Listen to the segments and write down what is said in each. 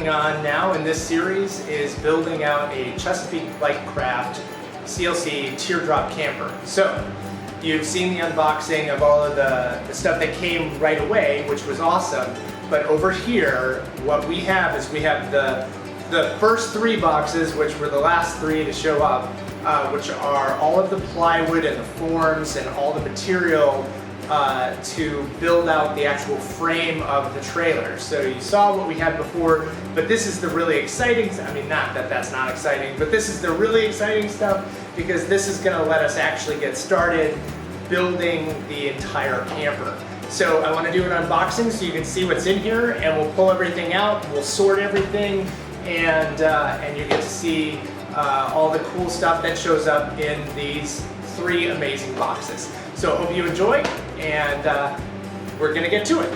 working on now in this series is building out a Chesapeake Light Craft CLC Teardrop camper. So you've seen the unboxing of all of the stuff that came right away, which was awesome. But over here, what we have is we have the first 3 boxes, which were the last 3 to show up, which are all of the plywood and the forms and all the material to build out the actual frame of the trailer. So you saw what we had before, but this is the really exciting, I mean, not that that's not exciting, but this is the really exciting stuff because this is gonna let us actually get started building the entire camper. So I wanna do an unboxing so you can see what's in here, and we'll pull everything out, we'll sort everything, and you get to see all the cool stuff that shows up in these 3 amazing boxes. So I hope you enjoy, and we're gonna get to it.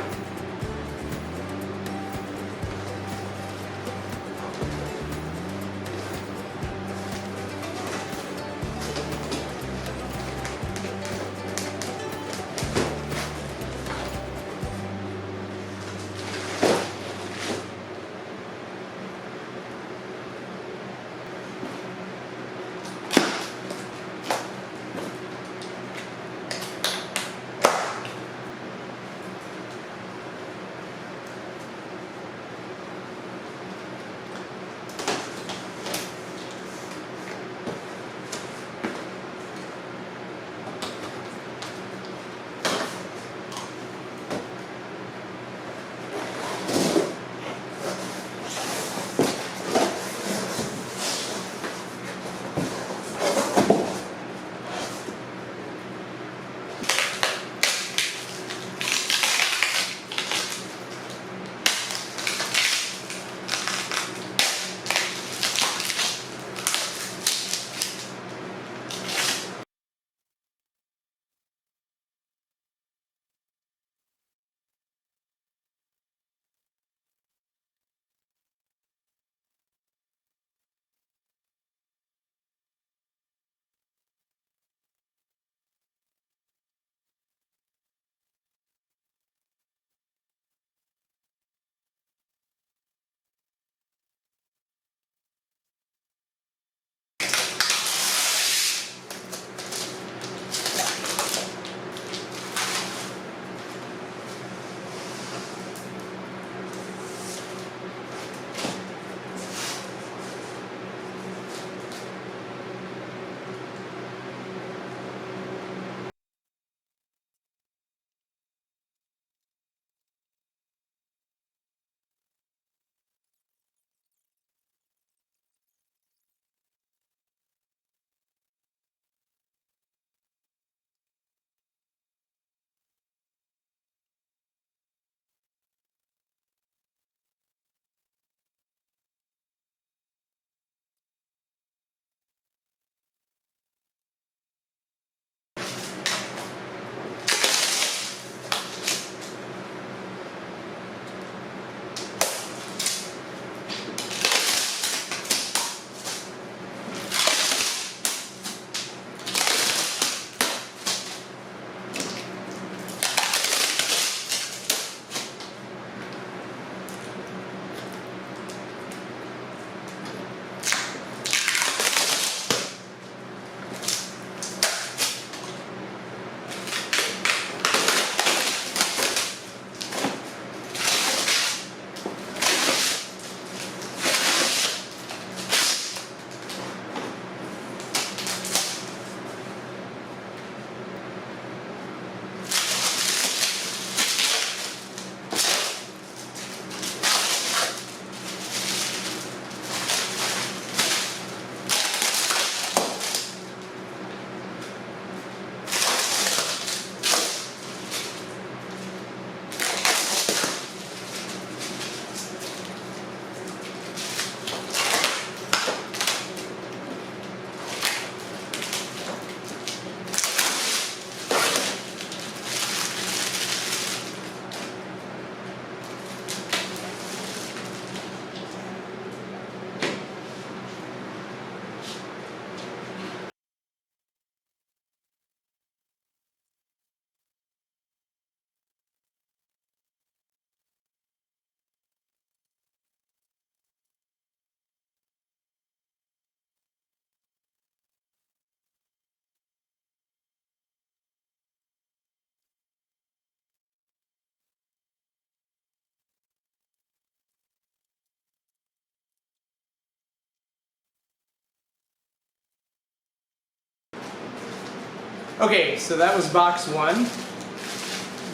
Okay, so that was box one.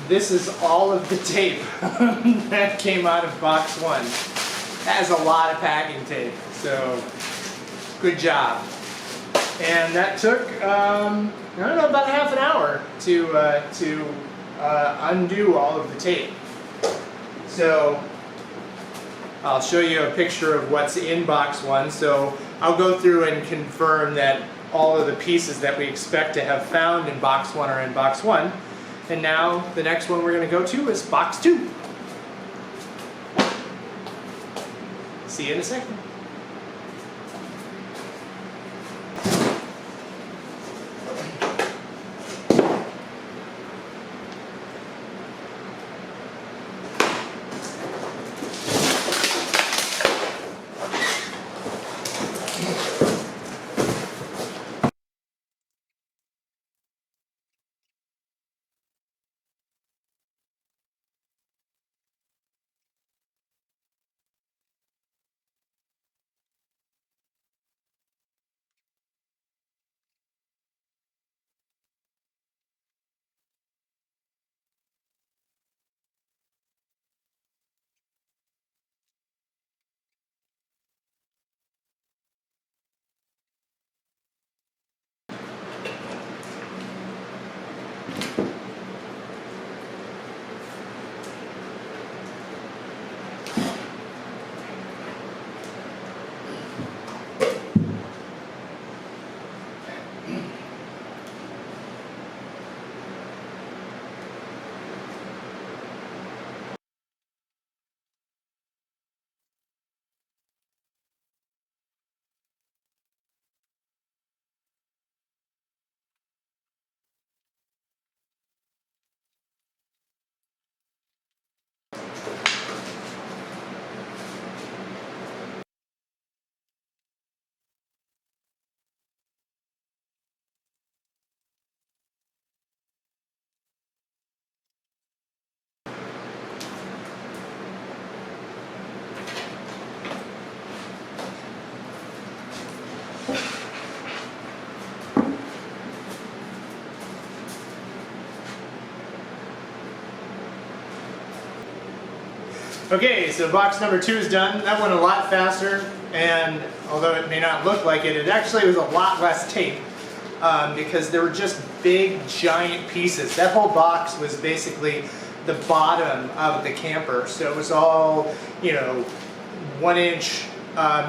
This is all of the tape that came out of box one. That is a lot of packing tape, so good job. And that took, I don't know, about half an hour to undo all of the tape. So I'll show you a picture of what's in box one. So I'll go through and confirm that all of the pieces that we expect to have found in box one are in box one. And now the next one we're going to go to is box two. See you in a second. Okay, so box number two is done. That went a lot faster, and although it may not look like it, it actually was a lot less tape because there were just big, giant pieces. That whole box was basically the bottom of the camper, so it was all, you know, 1-inch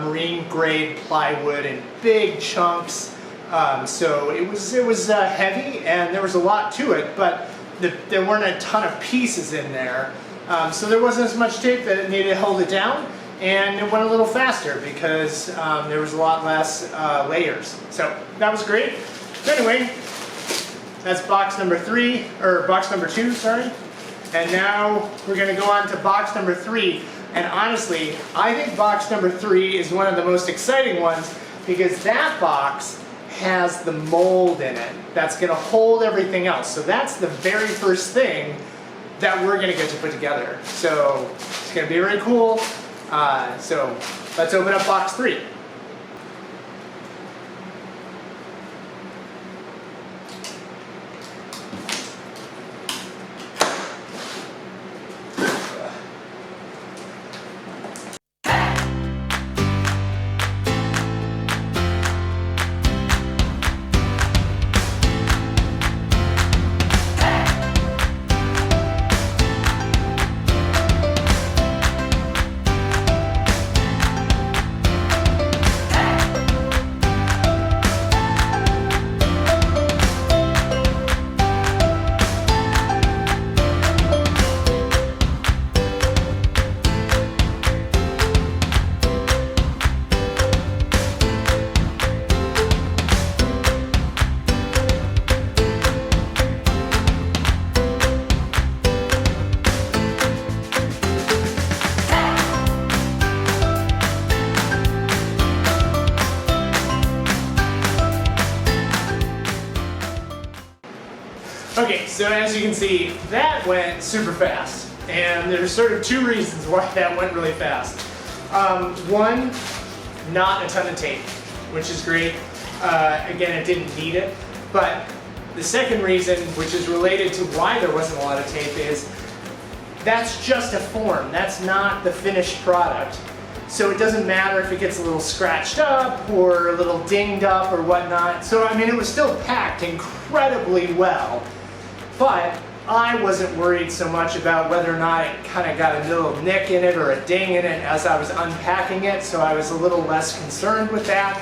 marine grade plywood in big chunks. So it was heavy, and there was a lot to it, but there weren't a ton of pieces in there. So there wasn't as much tape that it needed to hold it down, and it went a little faster because there was a lot less layers. So that was great. So anyway, that's box number three, or box number two, sorry. And now we're going to go on to box number three. And honestly, I think box number three is one of the most exciting ones because that box has the mold in it that's going to hold everything else. So that's the very first thing that we're going to get to put together. So it's going to be very cool. So let's open up box three. Okay, so as you can see, that went super fast. And there's sort of two reasons why that went really fast. One, not a ton of tape, which is great. Again, it didn't need it. But The second reason, which is related to why there wasn't a lot of tape, is that's just a form. That's not the finished product. So it doesn't matter if it gets a little scratched up or a little dinged up or whatnot. So I mean, it was still packed incredibly well, but I wasn't worried so much about whether or not it kind of got a little nick in it or a ding in it as I was unpacking it, so I was a little less concerned with that.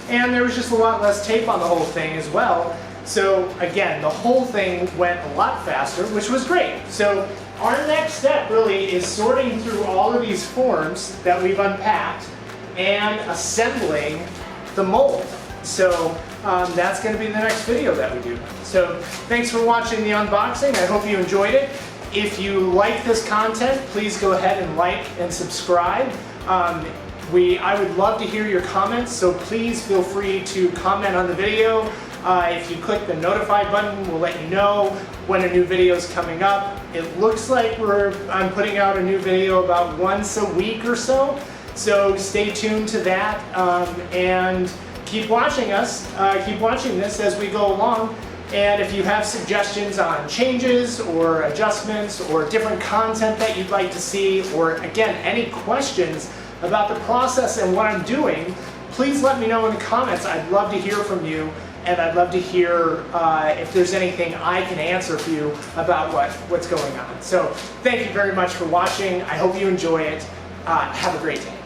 And there was just a lot less tape on the whole thing as well. So again, the whole thing went a lot faster, which was great. So our next step really is sorting through all of these forms that we've unpacked and assembling the mold. So that's going to be the next video that we do. So thanks for watching the unboxing. I hope you enjoyed it. If you like this content, please go ahead and like and subscribe. I would love to hear your comments, so please feel free to comment on the video. If you click the notify button, we'll let you know when a new video is coming up. It looks like I'm putting out a new video about once a week or so, so stay tuned to that, and keep watching us, keep watching this as we go along. And if you have suggestions on changes or adjustments or different content that you'd like to see, or again, any questions about the process and what I'm doing, please let me know in the comments. I'd love to hear from you, and I'd love to hear if there's anything I can answer for you about what's going on. So thank you very much for watching. I hope you enjoy it. Have a great day.